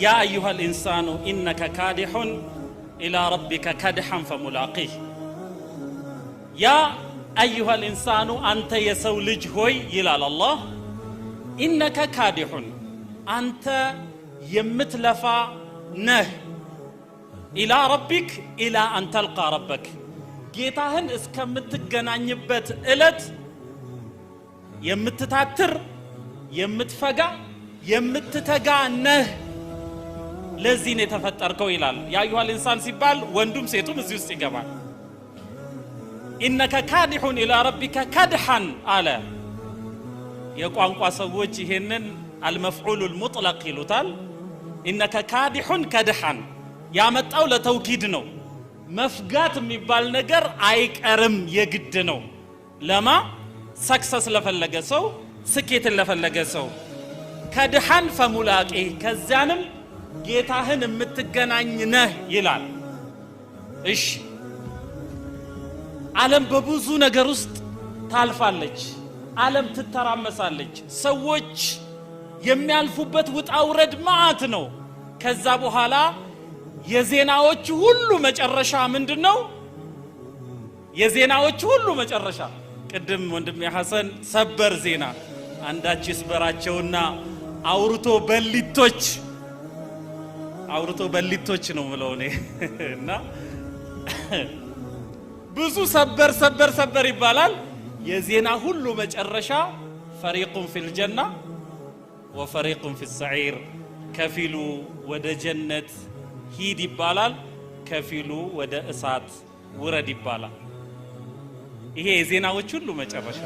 يا أيها الإنسان إنك كادح إلى ربك كدحا فملاقيه يا أيها الإنسان أنت يسولج هوي يلال الله إنك كادح أنت يمتلفا نه إلى ربك إلى أن تلقى ربك جيتاهن اسكمتغنانيبت إلت يمتتاتر يمتفقا يمتتقا نه لذين يتفتركو إلال يا أيها الإنسان سيبال وندوم سيتوم زيوس يقبال إنك كادح إلى ربك كدحا على يقوان قاسوج هنن المفعول المطلق يلوتال إنك كادح كدحا يا متاو لتوكيد نو مفقات ميبال نجر ايك ارم يجد نو لما سكسس لفلق سو سكيت لفلق سو كدحان فملاقي كزانم جيتاهن متغناኝ ነህ ይላል እሺ ዓለም በብዙ ነገር ውስጥ ታልፋለች ዓለም ትተራመሳለች ሰዎች የሚያልፉበት ውጣ ውረድ ማአት ነው ከዛ በኋላ የዜናዎች ሁሉ መጨረሻ ምንድነው የዜናዎች ሁሉ መጨረሻ ቅድም ወንድም ሐሰን ሰበር ዜና አንዳች ይስበራቸውና አውርቶ በሊቶች ነው ምለው ነኝ እና ብዙ ሰበር ይባላል የዜና ሁሉ መጨረሻ ፈሪቁን ፊል ጀና ወፈሪቁን ፊል ሰዒር ከፊሉ ወደ ጀነት ሂድ ይባላል ከፊሉ ወደ እሳት ውረድ ይባላል ይሄ የዜናዎች ሁሉ መጨረሻ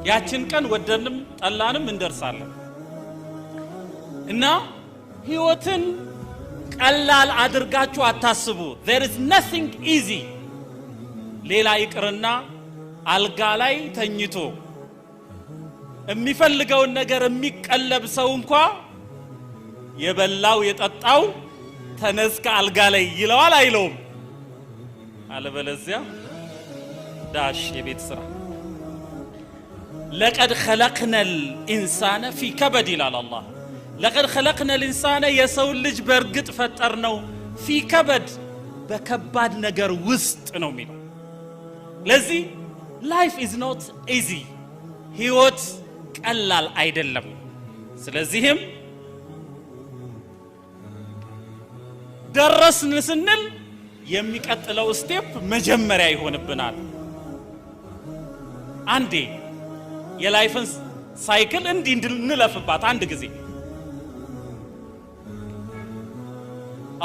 ያችን ቀን ወደንም ጠላንም እንደርሳለን እና ህይወትን ቀላል አድርጋችሁ አታስቡ there is nothing easy ሌላ ይቅርና አልጋ ላይ ተኝቶ የሚፈልገውን ነገር የሚቀለብ ሰው እንኳን የበላው የጠጣው ተነስከ አልጋ ላይ ይለዋል አይለውም አለበለዚያ ዳሽ የቤት ስራ لقد خلقنا الانسان في كبد الى الله لقد خلقنا الانسان يسول ልጅ በርግጥ ፈጠርነው في كبد በከባድ ነገር ውስጥ ነው የሚለው ለዚህ life is not easy ህይወት ቀላል አይደለም ስለዚህም ደረስን ስንል የሚቀጥለው ስቴፕ መጀመሪያ ይሆንብናል አንዴ የላይፍን ሳይክል እንድንለፍባት አንድ ጊዜ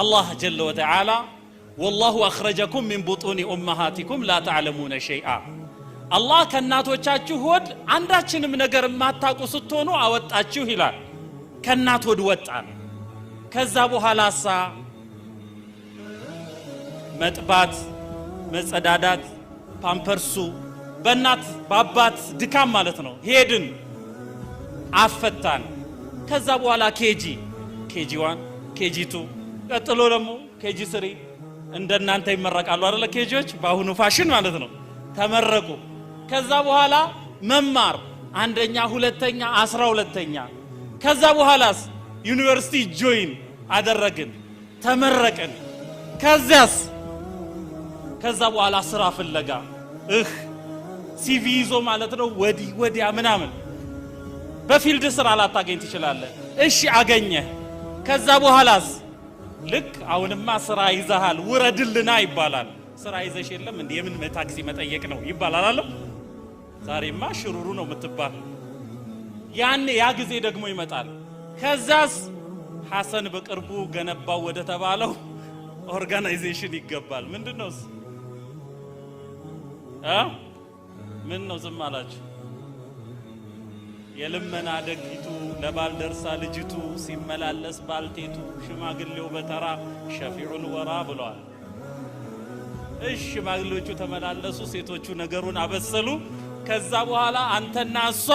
الله جل وتعالى والله أخرجكم من بطون أمهاتكم لا تعلمون شيئا الله ከናቶቻችሁ ሆድ አንዳችንም ነገር ማታውቁ ስትሆኑ አወጣችሁ ይላል ከናት ሆድ ወጣን ከዛ በኋላሳ መጥባት መጸዳዳት ፓምፐርሱ በእናት በአባት ድካም ማለት ነው ሄድን አፈታን ከዛ በኋላ ኬጂ 1 ኬጂ 2 ቀጥሎ ደግሞ ኬጂ 3 እንደናንተ ይመረቃሉ አይደል ኬጂዎች በአሁኑ ፋሽን ማለት ነው ተመረቁ ከዛ በኋላ መማር አንደኛ ሁለተኛ 12ኛ ከዛ በኋላስ ዩኒቨርሲቲ ጆይን አደረግን ተመረቅን ከዛ በኋላ ስራ ፍለጋ ሲቪ ይዞ ማለት ነው ወዲያ ምናምን በፊልድ ስራ ላታገኝ ትችላለህ እሺ አገኘ ከዛ በኋላስ ልክ አሁንማ ስራ ይዘሃል ውረድልና ይባላል ስራ ይዘሽ የለም እንዴ የምን ታክሲ መጠየቅ ነው ይባላል አይደል ዛሬማ ሽሩሩ ነው የምትባል ያን ያ ጊዜ ደግሞ ይመጣል ከዛስ ሐሰን በቅርቡ ገነባው ወደ ተባለው ኦርጋናይዜሽን ይገባል ምንድነው ምን ነው ዝም አላችሁ የለመና ደግይቱ ለባልደርሳ ልጅቱ ሲመላለስ ባልቴቱ ሽማግሌው በተራ ሸፊዑል ወራ ብለዋል ሽማግሌዎቹ ተመላለሱ ሴቶቹ ነገሩን አበሰሉ ከዛ በኋላ አንተና እሷ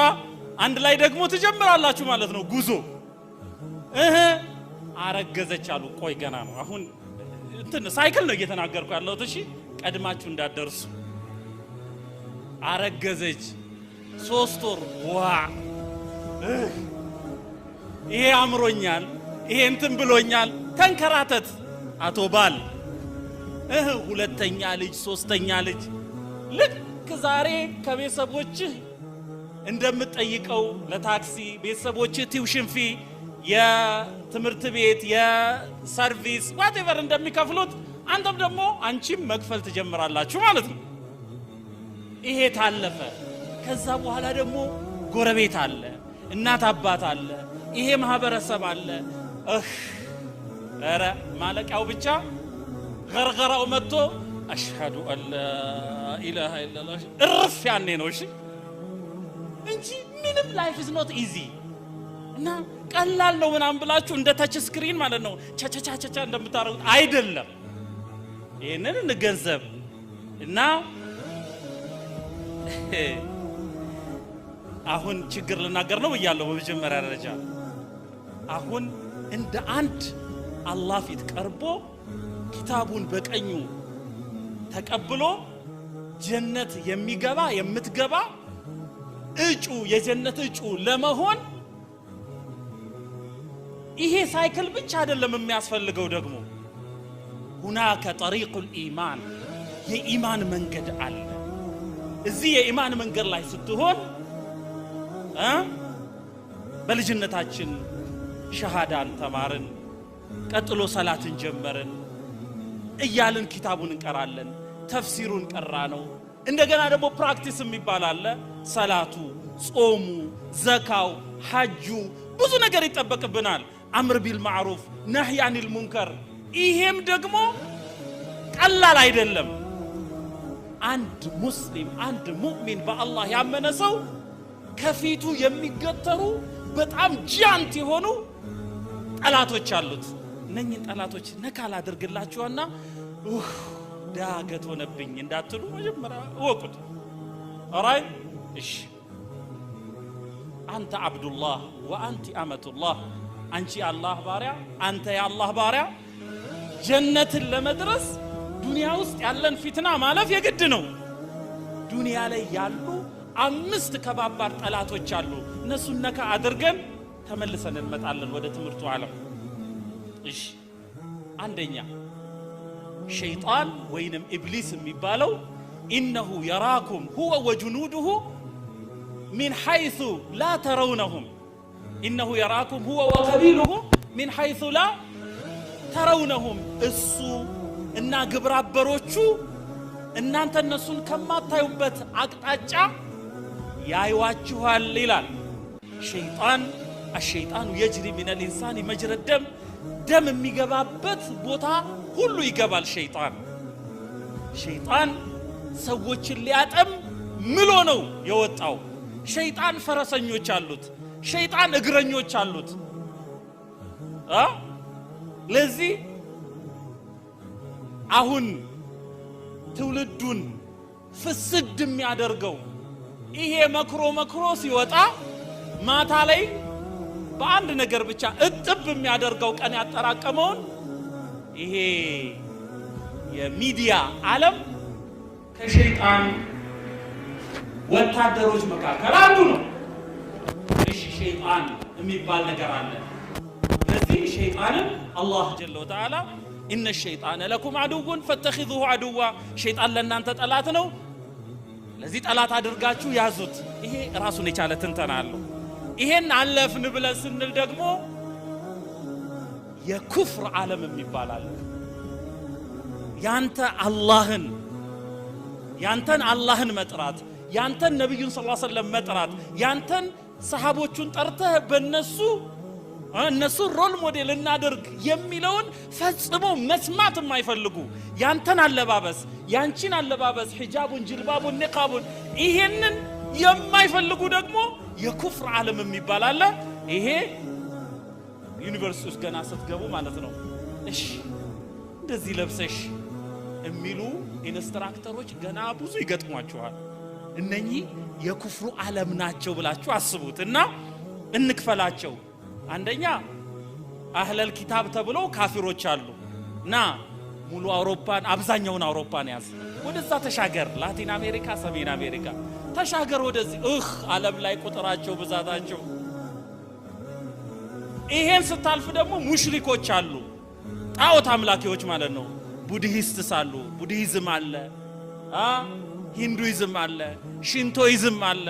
አንድ ላይ ደግሞ ትጀምራላችሁ ማለት ነው ጉዞ አረገዘች አሉ ቆይ ገና ነው አሁን እንትን ሳይክል ነው እየተናገርኩ ያለሁት እሺ ቀድማችሁ እንዳደርሱ አረገዘች 3 ወር ይሄ አምሮኛል ይሄ እንትን ብሎኛል ተንከራተት አቶ ባል ሁለተኛ ልጅ ሶስተኛ ልጅ ልክ ዛሬ ከቤተሰቦችህ እንደምትጠይቀው ለታክሲ ቤተሰቦችህ ቲዩሽን ፊ የትምህርት ቤት የሰርቪስ ዋትኤቨር እንደሚከፍሉት አንተም ደግሞ አንቺም መክፈል ትጀምራላችሁ ማለት ነው። ይሄ ታለፈ። ከዛ በኋላ ደግሞ ጎረቤት አለ፣ እናት አባት አለ፣ ይሄ ማህበረሰብ አለ። ኧረ ማለቂያው ብቻ ገርገራው መጥቶ አሽሃዱ አላ ኢላሃ ኢላላህ እርፍ ያኔ ነው። እሺ እንጂ ምንም ላይፍ ኢዝ ኖት ኢዚ እና ቀላል ነው ምናምን ብላችሁ እንደ ታች ስክሪን ማለት ነው ቻቻቻቻ እንደምታረጉት አይደለም። ይሄንን እንገንዘብ እና አሁን ችግር ልናገር ነው ብያለሁ። በመጀመሪያ ደረጃ አሁን እንደ አንድ አላህ ፊት ቀርቦ ኪታቡን በቀኙ ተቀብሎ ጀነት የሚገባ የምትገባ እጩ የጀነት እጩ ለመሆን ይሄ ሳይክል ብቻ አይደለም የሚያስፈልገው። ደግሞ ሁናከ ጠሪቁል ኢማን የኢማን መንገድ አለ። እዚህ የኢማን መንገድ ላይ ስትሆን በልጅነታችን ሸሃዳን ተማርን፣ ቀጥሎ ሰላትን ጀመርን እያልን ኪታቡን እንቀራለን፣ ተፍሲሩን ቀራ ነው። እንደገና ደግሞ ፕራክቲስ የሚባል አለ። ሰላቱ፣ ጾሙ፣ ዘካው፣ ሐጁ ብዙ ነገር ይጠበቅብናል። አምር ቢል ማዕሩፍ ነህይ አኒል ሙንከር። ይሄም ደግሞ ቀላል አይደለም። አንድ ሙስሊም አንድ ሙእሚን በአላህ ያመነ ሰው ከፊቱ የሚገተሩ በጣም ጃንት የሆኑ ጠላቶች አሉት። እነኚህን ጠላቶች ነካል አድርግላችኋና ዳገት ሆነብኝ እንዳትሉ መጀመሪያ እወቁት። ኦራይ እሺ አንተ አብዱላህ ወአንቲ አመቱላህ፣ አንቺ አላህ ባሪያ አንተ የአላህ ባሪያ። ጀነትን ለመድረስ ዱንያ ውስጥ ያለን ፊትና ማለፍ የግድ ነው። ዱንያ ላይ ያሉ 5 ከባባር ጠላቶች አሉ። እነሱን ነካ አድርገን ተመልሰን እንመጣለን ወደ ትምህርቱ ዓለም። እሺ አንደኛ ሸይጣን ወይንም ኢብሊስ የሚባለው ኢነሁ የራኩም ሁወ ወጁኑዱሁ ሚን ሐይሱ ላ ተረውነሁም፣ ኢነሁ የራኩም ሁወ ወቀቢሉሁ ሚን ሐይሱ ላ ተረውነሁም። እሱ እና ግብረአበሮቹ እናንተ እነሱን ከማታዩበት አቅጣጫ ያዩዋችኋል ይላል ሸይጣን። አሸይጣኑ የጅሪ ሚነል ኢንሳኒ መጅረ ደም፣ ደም የሚገባበት ቦታ ሁሉ ይገባል ሸይጣን። ሸይጣን ሰዎችን ሊያጠም ምሎ ነው የወጣው። ሸይጣን ፈረሰኞች አሉት፣ ሸይጣን እግረኞች አሉት። ለዚህ አሁን ትውልዱን ፍስድ የሚያደርገው ይሄ መክሮ ሲወጣ ማታ ላይ በአንድ ነገር ብቻ እጥብ የሚያደርገው ቀን ያጠራቀመውን ይሄ የሚዲያ ዓለም ከሸይጣን ወታደሮች መካከል አንዱ ነው። እሺ ሸይጣን የሚባል ነገር አለ። ለዚህ ሸይጣንን አላህ ጀለ ወተዓላ ኢነ ሸይጣነ ለኩም አዱውን ፈተኺዙሁ አዱዋ፣ ሸይጣን ለእናንተ ጠላት ነው፣ ለዚህ ጠላት አድርጋችሁ ያዙት። ይሄ ራሱን የቻለ ትንተና አለው። ይሄን አለፍን ብለን ስንል ደግሞ የኩፍር ዓለም የሚባል አለ። ያንተን አላህን መጥራት፣ ያንተን ነብዩን ሰለላሁ ዐለይሂ ወሰለም መጥራት፣ ያንተን ሰሃቦቹን ጠርተህ እነሱ ሮል ሞዴል እናድርግ የሚለውን ፈጽሞ መስማት የማይፈልጉ ያንተን አለባበስ፣ ያንቺን አለባበስ፣ ሒጃቡን፣ ጅልባቡን፣ ኒቃቡን ይሄንን የማይፈልጉ ደግሞ የኩፍር ዓለም የሚባል አለ። ይሄ ዩኒቨርሲቲ ውስጥ ገና ስትገቡ ማለት ነው። እሺ እንደዚህ ለብሰሽ የሚሉ ኢንስትራክተሮች ገና ብዙ ይገጥሟችኋል። እነኚህ የኩፍሩ ዓለም ናቸው ብላችሁ አስቡት እና እንክፈላቸው። አንደኛ አህለል ኪታብ ተብለው ካፊሮች አሉ እና ሙሉ አውሮፓን አብዛኛውን አውሮፓን ያዝ፣ ወደዛ ተሻገር፣ ላቲን አሜሪካ፣ ሰሜን አሜሪካ ተሻገር ወደዚህ ዓለም ላይ ቁጥራቸው ብዛታቸው ይሄን ስታልፍ ደግሞ ሙሽሪኮች አሉ ጣዖት አምላኪዎች ማለት ነው ቡድሂስትስ አሉ ቡድሂዝም አለ ሂንዱይዝም አለ ሽንቶይዝም አለ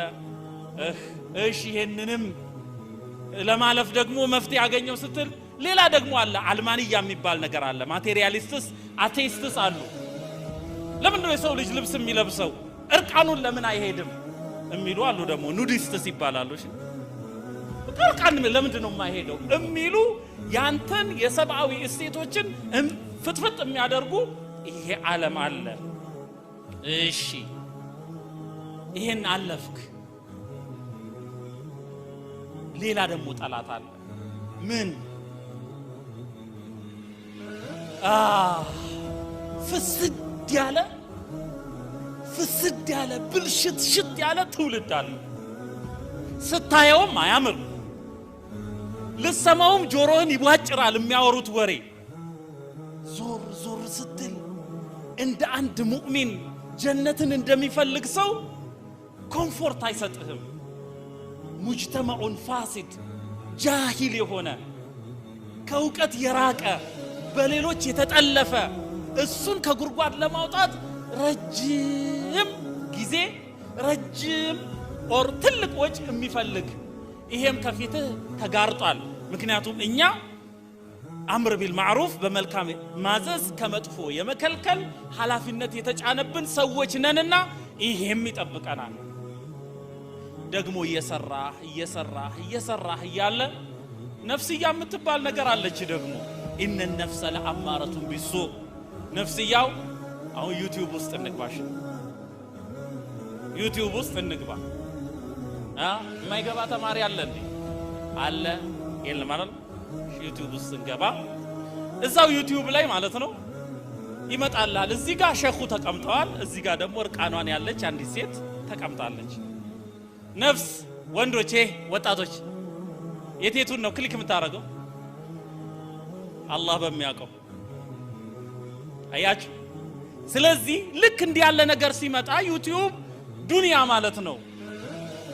እሺ ይሄንንም ለማለፍ ደግሞ መፍትሄ ያገኘው ስትል ሌላ ደግሞ አለ አልማንያ የሚባል ነገር አለ ማቴሪያሊስትስ አቴይስትስ አሉ ለምን ነው የሰው ልጅ ልብስ የሚለብሰው እርቃኑን ለምን አይሄድም የሚሉ አሉ ደግሞ ኑዲስትስ ይባላሉ እሺ እርቃን ለምን ነው የማይሄደው የሚሉ ያንተን የሰብአዊ እሴቶችን ፍትፍት የሚያደርጉ ይሄ ዓለም አለ እሺ ይሄን አለፍክ ሌላ ደግሞ ጠላት አለ ምን ፍስድ ያለ ብልሽት ሽት ያለ ትውልድ አለ ስታየውም አያምር ልሰማውም ጆሮህን ይቧጭራል የሚያወሩት ወሬ ዞር ዞር ስትል እንደ አንድ ሙእሚን ጀነትን እንደሚፈልግ ሰው ኮምፎርት አይሰጥህም ሙጅተማዑን ፋሲድ ጃሂል የሆነ ከእውቀት የራቀ በሌሎች የተጠለፈ እሱን ከጉርጓድ ለማውጣት ረጅም ጊዜ ረጅም ኦር ትልቅ ወጭ የሚፈልግ ይሄም ከፊትህ ተጋርጧል ምክንያቱም እኛ አምር ቢልማዕሩፍ በመልካም ማዘዝ ከመጥፎ የመከልከል ኃላፊነት የተጫነብን ሰዎች ነንና ይሄም ይጠብቀናል ደግሞ እየሰራህ እያለ ነፍስያ የምትባል ነገር አለች ደግሞ ኢነ النفس لأمارة بالسوء ነፍስያው አሁን ዩቲዩብ ውስጥ እንግባሽ ዩቲዩብ ውስጥ እንግባ የማይገባ ተማሪ አለ እንዴ አለ የለም ማለት ዩቲዩብ ውስጥ እንገባ እዛው ዩቲዩብ ላይ ማለት ነው ይመጣላል እዚህ ጋር ሸኹ ተቀምጠዋል እዚህ ጋር ደግሞ እርቃኗን ያለች አንዲት ሴት ተቀምጣለች ነፍስ ወንዶች ወጣቶች የቴቱን ነው ክሊክ የምታረገው አላህ በሚያውቀው አያችሁ ስለዚህ ልክ እንዲህ ያለ ነገር ሲመጣ ዩቲዩብ ዱንያ ማለት ነው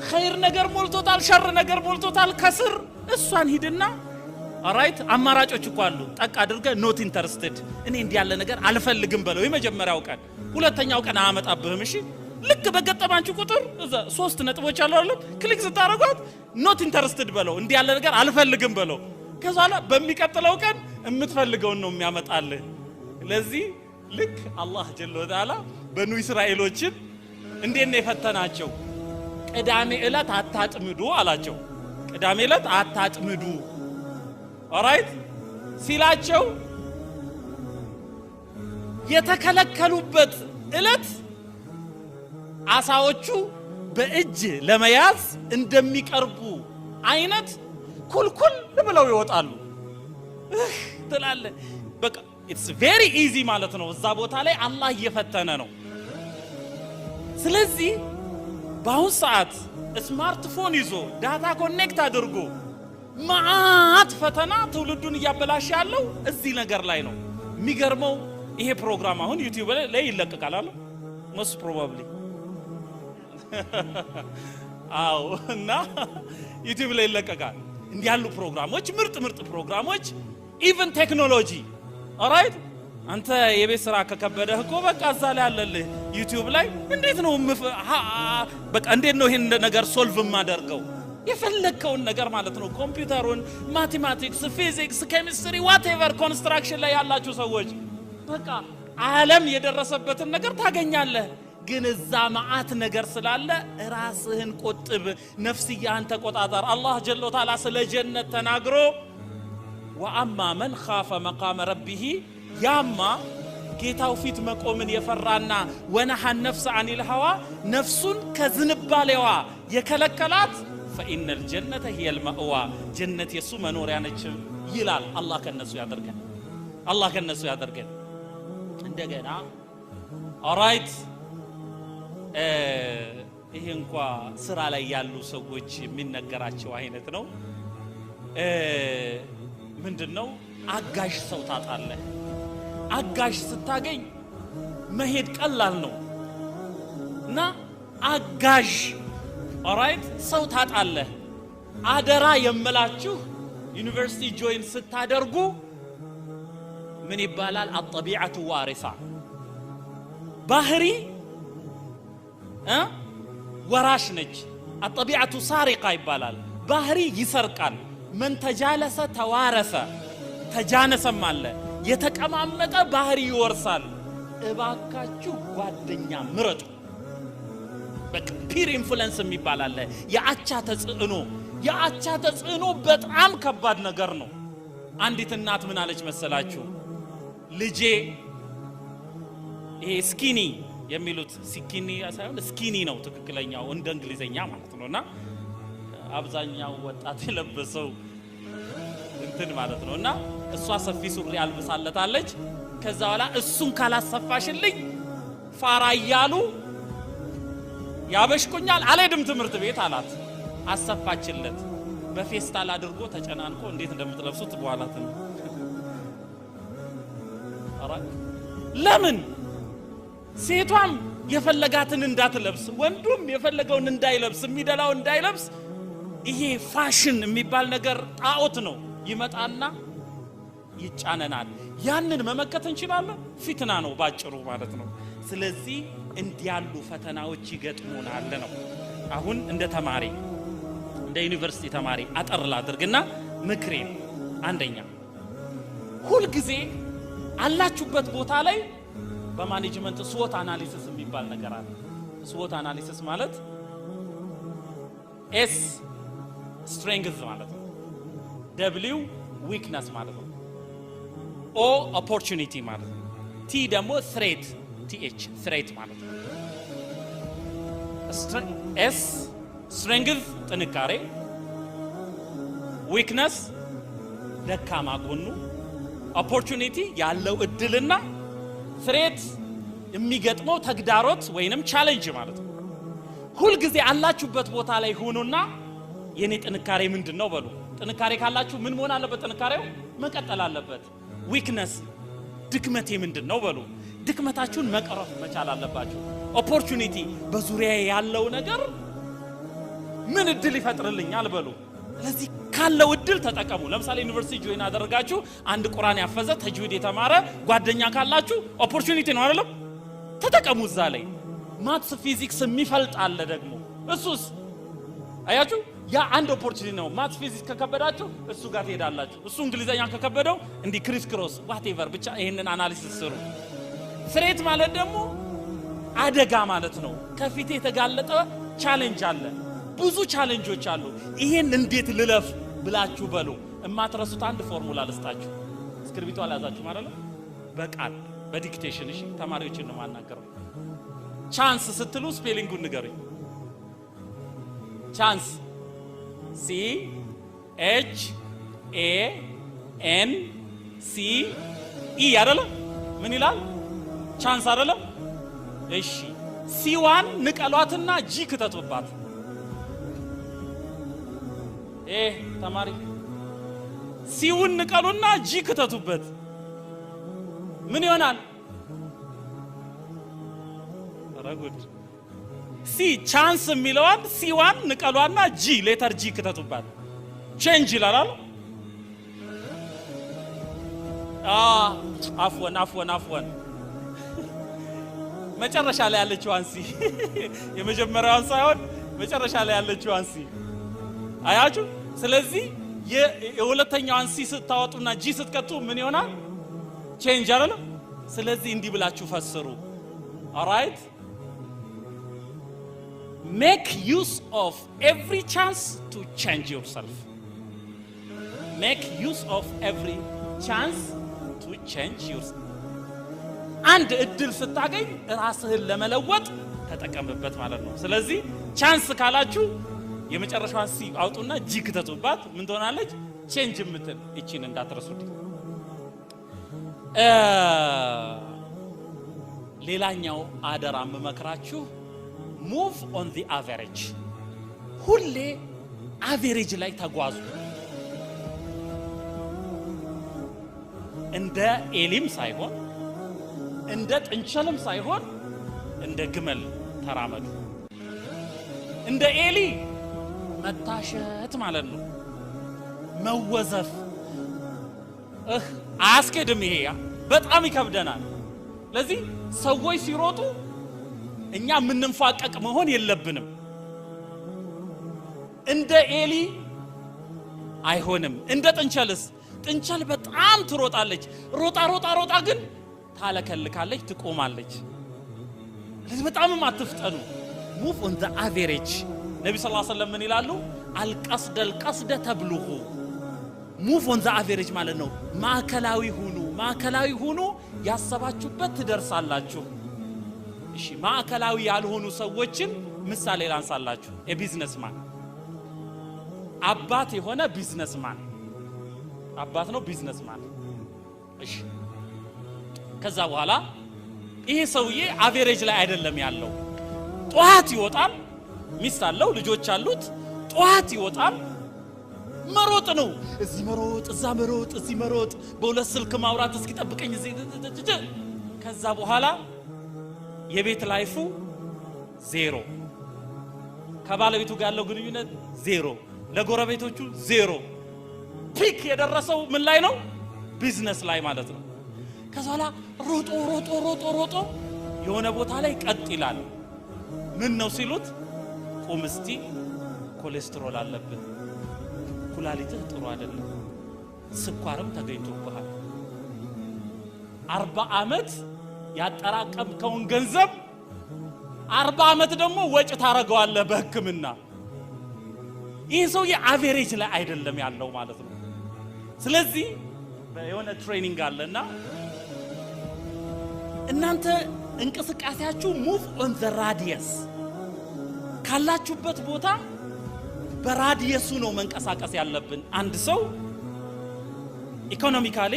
ኸይር ነገር ሞልቶታል ሸር ነገር ሞልቶታል ከስር እሷን ሂድና ኦራይት አማራጮች እኮ አሉ ጠቅ አድርገ ኖት ኢንተረስትድ እኔ እንዲህ ያለ ነገር አልፈልግም በለው የመጀመሪያው ቀን ሁለተኛው ቀን አመጣብህም እሺ ልክ በገጠማንቹ ቁጥር እዛ 3 ነጥቦች አሉ አይደል ክሊክ ስታረጋት ኖት ኢንተረስትድ በለው እንዲህ ያለ ነገር አልፈልግም በለው ከዛላ በሚቀጥለው ቀን የምትፈልገውን ነው የሚያመጣልህ ለዚህ ልክ አላህ ጀለ ወተዓላ በኑ እስራኤሎችን እንዴት ነው የፈተናቸው ቅዳሜ ዕለት አታጥምዱ አላቸው ቅዳሜ ዕለት አታጥምዱ ኦራይት ሲላቸው የተከለከሉበት ዕለት አሳዎቹ በእጅ ለመያዝ እንደሚቀርቡ አይነት ኩልኩል ብለው ይወጣሉ ትላለ በቃ it's very easy ማለት ነው እዛ ቦታ ላይ አላህ እየፈተነ ነው ስለዚህ በአሁን ሰዓት ስማርትፎን ይዞ ዳታ ኮኔክት አድርጎ ማአት ፈተና ትውልዱን እያበላሽ ያለው እዚህ ነገር ላይ ነው የሚገርመው ይሄ ፕሮግራም አሁን ዩቲዩብ ላይ ይለቀቃል አይደል most probably አው እና ዩቲዩብ ላይ ይለቀቃል እንዲህ ያሉ ፕሮግራሞች ምርጥ ፕሮግራሞች ኢቭን ቴክኖሎጂ ኦራይት አንተ የቤት ስራ ከከበደህ እኮ በቃ እዛ ላይ አለልህ ዩቲዩብ ላይ እንዴት ነው በቃ እንዴት ነው ይሄን ነገር ሶልቭ ማደርገው የፈለከውን ነገር ማለት ነው ኮምፒውተሩን ማቴማቲክስ ፊዚክስ ኬሚስትሪ ዋትኤቨር ኮንስትራክሽን ላይ ያላችሁ ሰዎች በቃ ዓለም የደረሰበትን ነገር ታገኛለህ ግን እዛ ማአት ነገር ስላለ ራስህን ቆጥብ ነፍስያህን ተቆጣጣር አላህ ጀለ ወተዓላ ስለ ጀነት ተናግሮ وأما من خاف مقام ربه ياما ጌታው ፊት መቆምን የፈራና ወነሐ النفس عن الهوى ነፍሱን ከዝንባሌዋ የከለከላት فإن الجنة هي المأوى جنة የሱ መኖሪያ ነች ይላል አላህ ከነሱ ያደርገን እንደገና ኦራይት ይሄ እንኳን ስራ ላይ ያሉ ሰዎች የሚነገራቸው አይነት ነው ምንድነው አጋዥ ሰው ታጣለህ አጋዥ ስታገኝ መሄድ ቀላል ነው እና አጋዥ ኦራይት ሰው ታጣለህ አደራ የምላችሁ ዩኒቨርሲቲ ጆይን ስታደርጉ ምን ይባላል? አጠቢዓቱ ዋሪሳ ባህሪ ወራሽ ነች። አጠቢዓቱ ሳሪቃ ይባላል። ባህሪ ይሰርቃል። መን ተጃለሰ ተዋረሰ፣ ተጃነሰም አለ የተቀማመጠ ባህሪ ይወርሳል። እባካችሁ ጓደኛ ምረጡ። በቃ ፒር ኢንፍሉዌንስ የሚባል አለ። የአቻ ተጽዕኖ በጣም ከባድ ነገር ነው። አንዲት እናት ምን አለች መሰላችሁ? ልጄ ይሄ ስኪኒ የሚሉት ስኪኒ ሳይሆን ስኪኒ ነው ትክክለኛው እንደ እንግሊዘኛ ማለት ነውና አብዛኛው ወጣት የለበሰው እንትን ማለት ነውና እሷ ሰፊ ሱሪ አልብሳለታለች። ከዛ በኋላ እሱን ካላሰፋሽልኝ ፋራ እያሉ ያበሽኩኛል አልሄድም ትምህርት ቤት አላት። አሰፋችለት። በፌስታል አድርጎ ተጨናንቆ እንዴት እንደምትለብሱት በኋላ ለምን ሴቷም የፈለጋትን እንዳትለብስ ወንዱም የፈለገውን እንዳይለብስ የሚደላው እንዳይለብስ ይሄ ፋሽን የሚባል ነገር ጣዖት ነው። ይመጣና ይጫነናል። ያንን መመከት እንችላለን? ፊትና ነው ባጭሩ ማለት ነው። ስለዚህ እንዲያሉ ፈተናዎች ይገጥሙናል ነው። አሁን እንደ ተማሪ እንደ ዩኒቨርሲቲ ተማሪ አጠር ላድርግና ምክሬን፣ አንደኛ ሁል ጊዜ አላችሁበት ቦታ ላይ በማኔጅመንት ስዎት አናሊሲስ የሚባል ነገር አለ። ስዎት አናሊሲስ ማለት ኤስ ስትሬንግዝ ማለት ነው፣ ደብሊው ዊክነስ ማለት ነው፣ ኦ ኦፖርቹኒቲ ማለት ነው፣ ቲ ደግሞ ትሬት ቲኤች ትሬት ማለት ነው። ኤስ ስትሬንግዝ ጥንካሬ፣ ዊክነስ ደካማ ጎኑ፣ ኦፖርቹኒቲ ያለው እድልና ትሬት የሚገጥመው ተግዳሮት ወይንም ቻሌንጅ ማለት ነው። ሁል ጊዜ አላችሁበት ቦታ ላይ ሁኑና የኔ ጥንካሬ ምንድነው በሉ። ጥንካሬ ካላችሁ ምን መሆን አለበት? ጥንካሬው መቀጠል አለበት። ዊክነስ ድክመቴ ምንድነው በሉ። ድክመታችሁን መቀረፍ መቻል አለባችሁ። ኦፖርቹኒቲ በዙሪያ ያለው ነገር ምን እድል ይፈጥርልኛል በሉ። ስለዚህ ካለው እድል ተጠቀሙ። ለምሳሌ ዩኒቨርሲቲ ጆይን አደረጋችሁ፣ አንድ ቁርአን ያፈዘ ተጅዊድ የተማረ ጓደኛ ካላችሁ ኦፖርቹኒቲ ነው አይደለም? ተጠቀሙ እዛ ላይ። ማትስ ፊዚክስ የሚፈልጥ አለ ደግሞ እሱስ አያችሁ ያ አንድ ኦፖርቹኒቲ ነው። ማትስ ፊዚክስ ከከበዳችሁ እሱ ጋር ትሄዳላችሁ። እሱ እንግሊዘኛ ከከበደው እንዲ ክሪስ ክሮስ ዋትኤቨር ብቻ ይሄንን አናሊሲስ ስሩ። ትሬት ማለት ደግሞ አደጋ ማለት ነው። ከፊት የተጋለጠ ቻሌንጅ አለ፣ ብዙ ቻሌንጆች አሉ። ይሄን እንዴት ልለፍ ብላችሁ በሉ። እማትረሱት አንድ ፎርሙላ ልስጣችሁ። እስክሪብቶ አላዛችሁ ማለት ነው። በቃል በዲክቴሽን እሺ፣ ተማሪዎችን ነው ማናገረው። ቻንስ ስትሉ ስፔሊንጉን ንገሩኝ። ቻንስ C H A N C E አይደለም? ምን ይላል? ቻንስ አይደለም? እሺ C1 ንቀሏትና G ከተቱባት። ተማሪ C1 ንቀሉና G ከተቱበት ምን ይሆናል? ረጉድ ሲ ቻንስ የሚለዋን C1 ንቀሏና G ሌተር G ከተቱባት ቼንጅ ይላል። አፍወን መጨረሻ ላይ ያለችው አንሲ የመጀመሪያው ሳይሆን መጨረሻ ላይ ያለችው አንሲ አያችሁ። ስለዚህ የሁለተኛው አንሲ ስታወጡና G ስትከቱ ምን ይሆናል? ቼንጅ አይደለም? ስለዚህ እንዲህ ብላችሁ ፈስሩ። ኦልራይት make use of every chance to change yourself. Make use of every chance to change yourself. አንድ እድል ስታገኝ ራስህን ለመለወጥ ተጠቀምበት ማለት ነው። ስለዚህ ቻንስ ካላችሁ የመጨረሻዋን ሲ አውጡና G ከተቱባት ምን ትሆናለች? ቼንጅ የምትል እቺን እንዳትረሱት። ሌላኛው አደራ መመክራችሁ move on the average። ሁሌ አቨሬጅ ላይ ተጓዙ። እንደ ኤሊም ሳይሆን እንደ ጥንቸልም ሳይሆን እንደ ግመል ተራመዱ። እንደ ኤሊ መታሸት ማለት ነው። መወዘፍ አያስኬድም። ይሄ በጣም ይከብደናል። ለዚህ ሰዎች ሲሮጡ እኛ ምንንፋቀቅ መሆን የለብንም። እንደ ኤሊ አይሆንም። እንደ ጥንቸልስ ጥንቸል በጣም ትሮጣለች። ሮጣ ግን ታለከልካለች፣ ትቆማለች። ለዚህ በጣምም አትፍጠኑ። ሙቭ ኦን ዘ አቨሬጅ። ነብዩ ሰለላሁ ዐለይሂ ወሰለም ምን ይላሉ? አልቀስደ ተብሉሁ። ሙቭ ኦን ዘ አቨሬጅ ማለት ነው ማዕከላዊ ሁኑ፣ ያሰባችሁበት ትደርሳላችሁ። እሺ ማዕከላዊ ያልሆኑ ሰዎችን ምሳሌ ላንሳላችሁ። የቢዝነስማን አባት የሆነ ቢዝነስማን አባት ነው፣ ቢዝነስማን። እሺ ከዛ በኋላ ይሄ ሰውዬ አቨሬጅ ላይ አይደለም ያለው። ጧት ይወጣል፣ ሚስት አለው፣ ልጆች አሉት። ጧት ይወጣል፣ መሮጥ ነው። እዚህ መሮጥ፣ እዛ መሮጥ፣ እዚህ መሮጥ፣ በሁለት ስልክ ማውራት እስኪጠብቀኝ እዚህ። ከዛ በኋላ የቤት ላይፉ ዜሮ፣ ከባለቤቱ ጋር ያለው ግንኙነት ዜሮ፣ ለጎረቤቶቹ ዜሮ። ፒክ የደረሰው ምን ላይ ነው? ቢዝነስ ላይ ማለት ነው። ከዛ በኋላ ሮጦ የሆነ ቦታ ላይ ቀጥ ይላል። ምን ነው ሲሉት፣ ቁም እስቲ ኮሌስትሮል አለብህ፣ ኩላሊትህ ጥሩ አይደለም፣ ስኳርም ተገኝቶብሃል፣ 40 ዓመት ያጠራቀምከውን ገንዘብ 40 ዓመት ደግሞ ወጭ ታረጋዋለህ በሕክምና። ይህ ሰውዬ አቨሬጅ ላይ አይደለም ያለው ማለት ነው። ስለዚህ የሆነ ትሬኒንግ አለና እናንተ እንቅስቃሴያችሁ ሙቭ ኦን ዘ ራዲየስ፣ ካላችሁበት ቦታ በራዲየሱ ነው መንቀሳቀስ ያለብን። አንድ ሰው ኢኮኖሚካሊ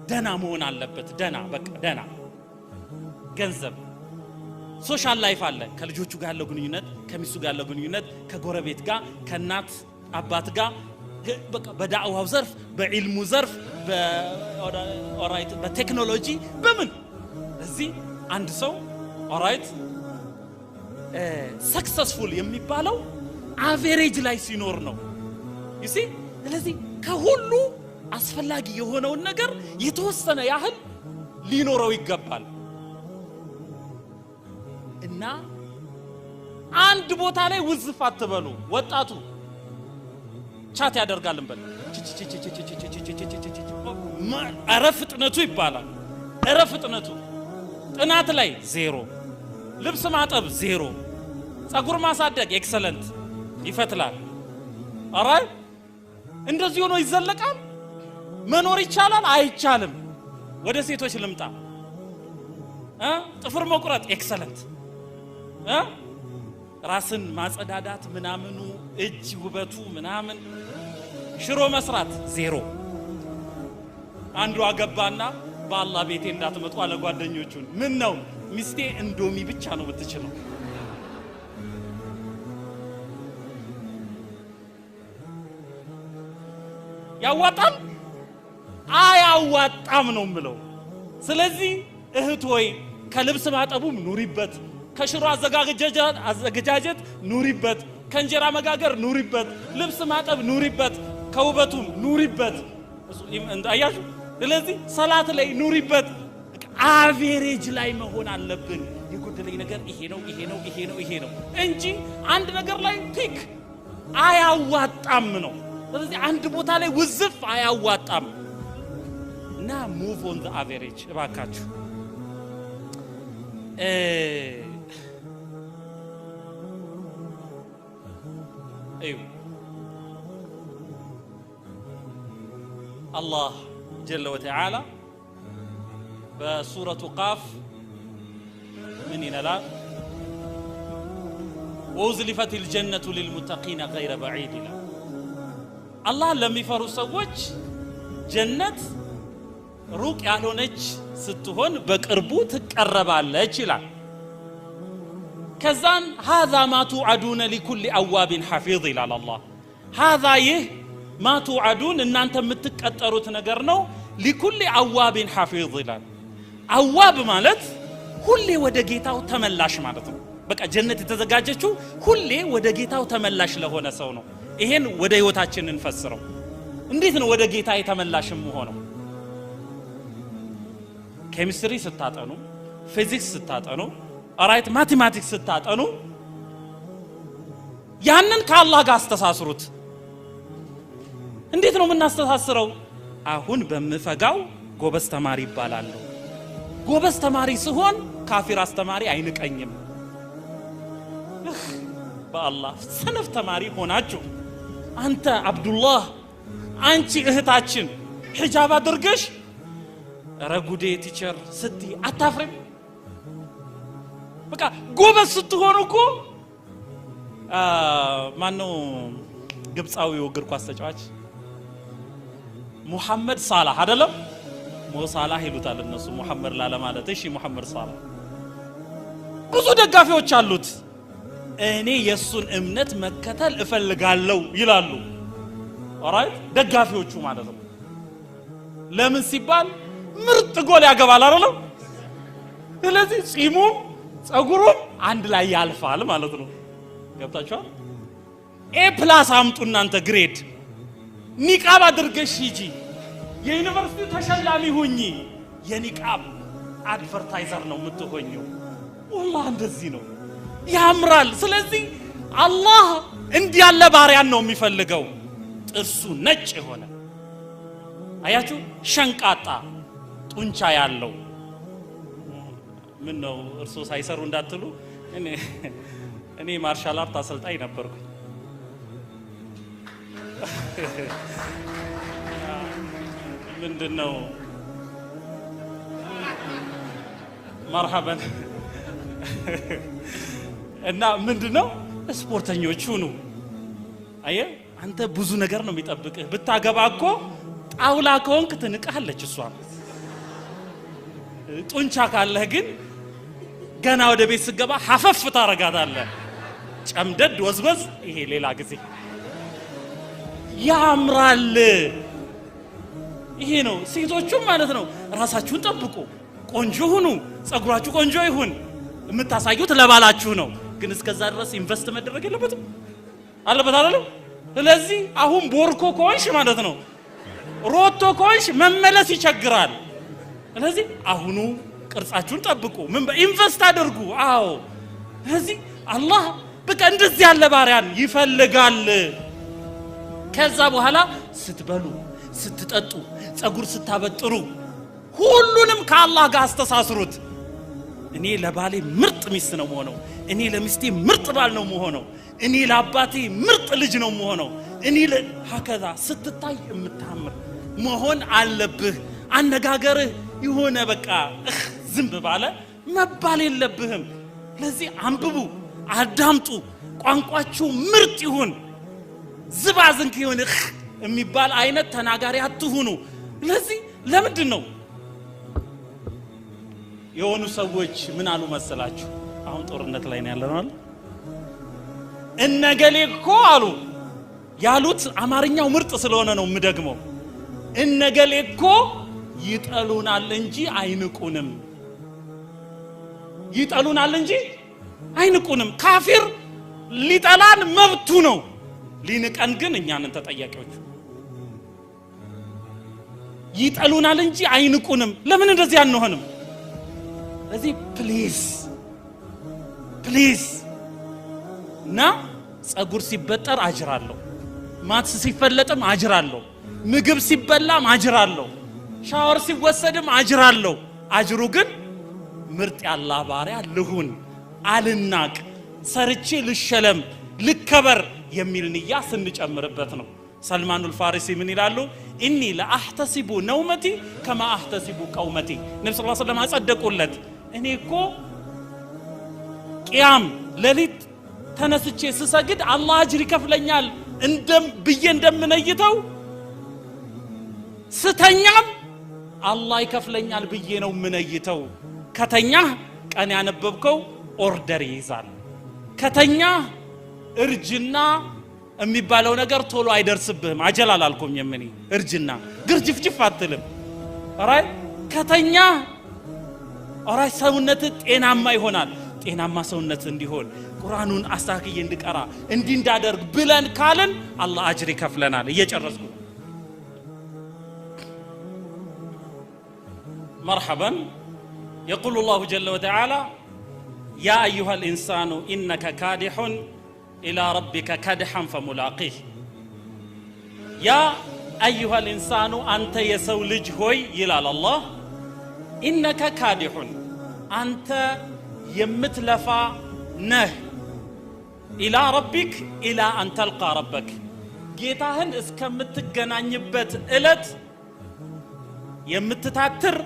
ደና መሆን አለበት። ደና ገንዘብ፣ ሶሻል ላይፍ አለ። ከልጆቹ ጋር ያለው ግንኙነት፣ ከሚስቱ ጋር ያለው ግንኙነት፣ ከጎረቤት ጋር፣ ከእናት አባት ጋር፣ በቃ በዳዕዋው ዘርፍ፣ በዒልሙ ዘርፍ፣ በቴክኖሎጂ በምን እዚህ አንድ ሰው ኦራይት ሰክሰስፉል የሚባለው አቨሬጅ ላይ ሲኖር ነው። ይሲ ስለዚህ ከሁሉ አስፈላጊ የሆነውን ነገር የተወሰነ ያህል ሊኖረው ይገባል። እና አንድ ቦታ ላይ ውዝፍ አትበሉ። ወጣቱ ቻት ያደርጋል እንበል፣ ኧረ ፍጥነቱ ይባላል። ኧረ ፍጥነቱ ጥናት ላይ ዜሮ፣ ልብስ ማጠብ ዜሮ፣ ጸጉር ማሳደግ ኤክሰለንት ይፈትላል። አራይ እንደዚህ ሆኖ ይዘለቃል። መኖር ይቻላል አይቻልም? ወደ ሴቶች ልምጣ። ጥፍር መቁረጥ ኤክሰለንት፣ ራስን ማጸዳዳት ምናምኑ፣ እጅ ውበቱ ምናምን፣ ሽሮ መስራት ዜሮ። አንዱ አገባና በአላህ ቤቴ እንዳትመጡ አለ ጓደኞቹን። ምን ነው ሚስቴ እንዶሚ ብቻ ነው የምትችለው። ያዋጣም አያዋጣም ነው የምለው። ስለዚህ እህት ሆይ ከልብስ ማጠቡም ኑሪበት፣ ከሽሮ አዘገጃጀት ኑሪበት፣ ከእንጀራ መጋገር ኑሪበት፣ ልብስ ማጠብ ኑሪበት፣ ከውበቱም ኑሪበት። አያችሁ? ስለዚህ ሰላት ላይ ኑሪበት። አቬሬጅ ላይ መሆን አለብን። የጎደለኝ ነገር ይሄ ነው እንጂ አንድ ነገር ላይ ፒክ አያዋጣም ነው። ስለዚህ አንድ ቦታ ላይ ውዝፍ አያዋጣም እና ሙቭ ኦን ዘ አቨሬጅ እባካችሁ። እዩ አላህ ጀለ ወተዓላ በሱረቱ ቃፍ ምን ይላል? ወኡዝሊፈት ልጀነቱ ሊልሙተቂነ ገይረ በዒድ ይላል። አላህ ለሚፈሩ ሰዎች ጀነት ሩቅ ያልሆነች ስትሆን በቅርቡ ትቀረባለች ይላል። ከዛን هذا ما توعدون لكل أواب حفيظ ይላል አላህ። هذا ይህ ما توعدون እናንተ የምትቀጠሩት ነገር ነው። لكل أواب حفيظ ይላል። አዋብ ማለት ሁሌ ወደ ጌታው ተመላሽ ማለት ነው። በቃ ጀነት የተዘጋጀችው ሁሌ ወደ ጌታው ተመላሽ ለሆነ ሰው ነው። ይሄን ወደ ህይወታችን እንፈስረው። እንዴት ነው ወደ ጌታ የተመላሽም ሆነው? ኬሚስትሪ ስታጠኑ፣ ፊዚክስ ስታጠኑ፣ ኦራይት ማቴማቲክስ ስታጠኑ ያንን ከአላህ ጋር አስተሳስሩት። እንዴት ነው የምናስተሳስረው? አሁን በመፈጋው ጎበዝ ተማሪ ይባላል። ጎበዝ ተማሪ ሲሆን ካፊር አስተማሪ አይንቀኝም። በአላህ ሰነፍ ተማሪ ሆናችሁ አንተ አብዱላህ አንቺ እህታችን ሒጃብ አድርገሽ ረጉዴ ቲቸር ስትይ አታፍሪም? በቃ ጎበዝ ስትሆኑ እኮ ማነው ግብፃዊው እግር ኳስ ተጫዋች ሙሐመድ ሳላህ አይደለም? ሞ ሳላህ ይሉታል እነሱ ሙሐመድ ላለ ማለት። እሺ ሙሐመድ ሳላህ ብዙ ደጋፊዎች አሉት። እኔ የሱን እምነት መከተል እፈልጋለሁ ይላሉ። ኦራይት ደጋፊዎቹ ማለት ነው። ለምን ሲባል ምርጥ ጎል ያገባል አይደለም? ስለዚህ ጺሙም ጸጉሩም አንድ ላይ ያልፋል ማለት ነው። ገብታችኋል? ኤ ፕላስ አምጡ እናንተ ግሬድ ኒቃብ አድርገሽ ሂጂ የዩኒቨርሲቲ ተሸላሚ ሁኚ። የኒቃብ አድቨርታይዘር ነው የምትሆኚው። والله እንደዚህ ነው ያምራል። ስለዚህ አላህ እንዲህ ያለ ባሪያን ነው የሚፈልገው። ጥርሱ ነጭ የሆነ አያችሁ፣ ሸንቃጣ ጡንቻ ያለው። ምን ነው እርሶ ሳይሰሩ እንዳትሉ እኔ ማርሻል አርት አሰልጣኝ ነበርኩ። ምንድነው መርሐበን እና ምንድነው ስፖርተኞች ሁኑ። አየ አንተ ብዙ ነገር ነው የሚጠብቅህ። ብታገባ እኮ ጣውላ ከሆንክ ትንቃለች እሷ። ጡንቻ ካለህ ግን ገና ወደ ቤት ስገባ ሐፈፍ ታረጋታለህ። ጨምደድ ወዝወዝ ይሄ ሌላ ጊዜ ያምራል። ይሄ ነው ሴቶቹም ማለት ነው። ራሳችሁን ጠብቁ፣ ቆንጆ ሁኑ፣ ጸጉራችሁ ቆንጆ ይሁን። የምታሳዩት ለባላችሁ ነው። ግን እስከዛ ድረስ ኢንቨስት መደረግ የለበትም አለበት አይደል? ስለዚህ አሁን ቦርኮ ኮንሽ ማለት ነው ሮቶ ኮንሽ መመለስ ይቸግራል። ስለዚህ አሁኑ ቅርጻችሁን ጠብቁ፣ ምን ኢንቨስት አድርጉ። አዎ ስለዚህ አላህ በቃ እንደዚህ ያለ ባሪያን ይፈልጋል። ከዛ በኋላ ስትበሉ፣ ስትጠጡ፣ ጸጉር ስታበጥሩ ሁሉንም ከአላህ ጋር አስተሳስሩት። እኔ ለባሌ ምርጥ ሚስት ነው መሆነው፣ እኔ ለሚስቴ ምርጥ ባል ነው መሆነው፣ እኔ ለአባቴ ምርጥ ልጅ ነው መሆነው፣ እኔ ለሀከዛ ስትታይ የምታምር መሆን አለብህ። አነጋገርህ የሆነ በቃ ዝም ባለ መባል የለብህም። ለዚህ አንብቡ፣ አዳምጡ፣ ቋንቋችሁ ምርጥ ይሁን። ዝባዝንክ ይሁን የሚባል አይነት ተናጋሪ አትሁኑ። ለዚህ ለምንድን ነው የሆኑ ሰዎች ምን አሉ መሰላችሁ? አሁን ጦርነት ላይ ነው ያለነው አይደል? እነገሌ እኮ አሉ ያሉት አማርኛው ምርጥ ስለሆነ ነው የምደግመው። እነገሌ እኮ ይጠሉናል እንጂ አይንቁንም። ይጠሉናል እንጂ አይንቁንም። ካፊር ሊጠላን መብቱ ነው፣ ሊንቀን ግን እኛንን ተጠያቂዎች። ይጠሉናል እንጂ አይንቁንም። ለምን እንደዚህ አንሆንም? ስለዚህ ፕሊዝ እና ጸጉር ሲበጠር አጅራለሁ፣ ማትስ ሲፈለጥም አጅራለሁ፣ ምግብ ሲበላም አጅራለሁ፣ ሻወር ሲወሰድም አጅራለሁ። አጅሩ ግን ምርጥ ያላህ ባሪያ ልሁን፣ አልናቅ፣ ሰርቼ ልሸለም፣ ልከበር የሚል ንያ ስንጨምርበት ነው። ሰልማኑል ፋሪሲ ምን ይላሉ? ኢኒ ለአህተሲቡ ነውመቲ ከማ አህተሲቡ ቀውመቲ። ነብዩ ሰለላሁ ዐለይሂ ወሰለም አጸደቁለት። እኔ እኮ ቂያም ሌሊት ተነስቼ ስሰግድ አላህ አጅር ይከፍለኛል ብዬ እንደምነይተው ስተኛም አላህ ይከፍለኛል ብዬ ነው ምነይተው። ከተኛህ ቀን ያነበብከው ኦርደር ይይዛል። ከተኛህ እርጅና የሚባለው ነገር ቶሎ አይደርስብህም። አጀል አላልኩም የምኒ እርጅና ግርጅፍጅፍ አትልም። አራይ ከተኛህ አራይ ሰውነት ጤናማ ይሆናል። ጤናማ ሰውነት እንዲሆን ቁርአኑን አስተካክዬ እንድቀራ እንዲህ እንዳደርግ ብለን ካለን አላህ አጅር ይከፍለናል። እየጨረስኩ مرحبا يقول الله جل وتعالى يا أيها الإنسان إنك كادح إلى ربك كدحا فملاقيه يا أيها الإنسان أنت يسولج هوي يلال الله إنك كادح أنت يمتلفا نه إلى ربك إلى أن تلقى ربك ጌታህን እስከምትገናኝበት እለት የምትታትር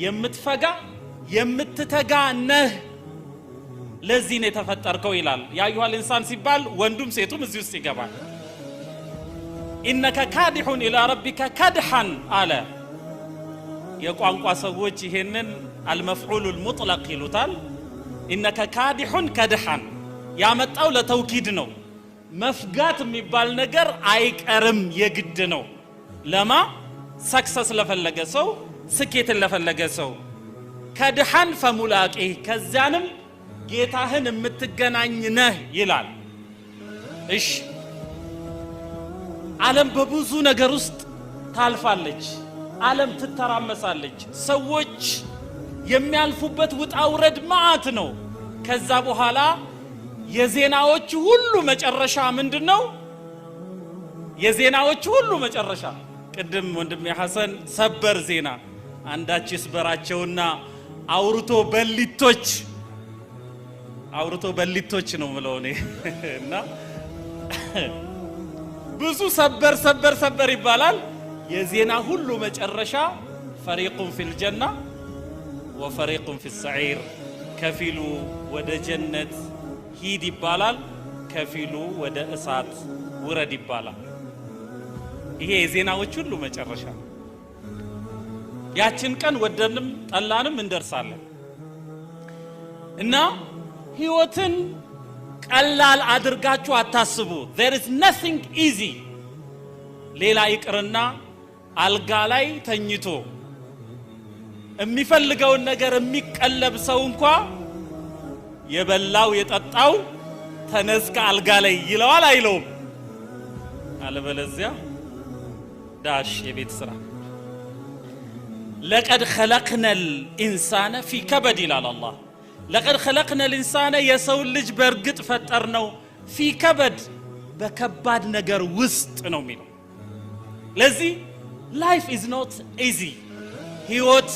የምትፈጋ የምትተጋ ነህ ለዚህ ነው የተፈጠርከው ይላል ያ አዩሃ الانسان ሲባል ወንዱም ሴቱም እዚህ ውስጥ ይገባል إنك كادح إلى ربك كدحا على የቋንቋ ሰዎች ይሄንን المفعول المطلق ይሉታል إنك كادح كدحا ያመጣው ለተውኪድ ነው መፍጋት የሚባል ነገር አይቀርም የግድ ነው ለማ ሰክሰስ ለፈለገ ሰው ስኬትን ለፈለገ ሰው ከድሃን ፈሙላቂ ከዛንም ጌታህን የምትገናኝ ነህ ይላል እሺ ዓለም በብዙ ነገር ውስጥ ታልፋለች ዓለም ትተራመሳለች ሰዎች የሚያልፉበት ውጣ ውረድ ማአት ነው ከዛ በኋላ የዜናዎች ሁሉ መጨረሻ ምንድነው የዜናዎች ሁሉ መጨረሻ ቅድም ወንድም ሐሰን ሰበር ዜና አንዳችስ በራቸውና አውርቶ በሊቶች ነው ማለት እና ብዙ ሰበር ይባላል የዜና ሁሉ መጨረሻ فريق في الجنة وفريق في السعير ከፊሉ ወደ ጀነት ሂድ ይባላል ከፊሉ ወደ እሳት ውረድ ይባላል ይሄ የዜናዎች ሁሉ መጨረሻ ያችን ቀን ወደንም ጠላንም እንደርሳለን እና ህይወትን ቀላል አድርጋችሁ አታስቡ there is nothing easy ሌላ ይቅርና አልጋ ላይ ተኝቶ የሚፈልገውን ነገር የሚቀለብ ሰው እንኳን የበላው የጠጣው ተነስከ አልጋ ላይ ይለዋል አይለውም አለበለዚያ ዳሽ የቤት ስራ لقد خلقنا الانسان في كبد الى الله لقد خلقنا الانسان የሰው ልጅ በርግጥ ፈጠርነው في كبد በከባድ ነገር ውስጥ ነው የሚለው ለዚህ life is not easy ህይወት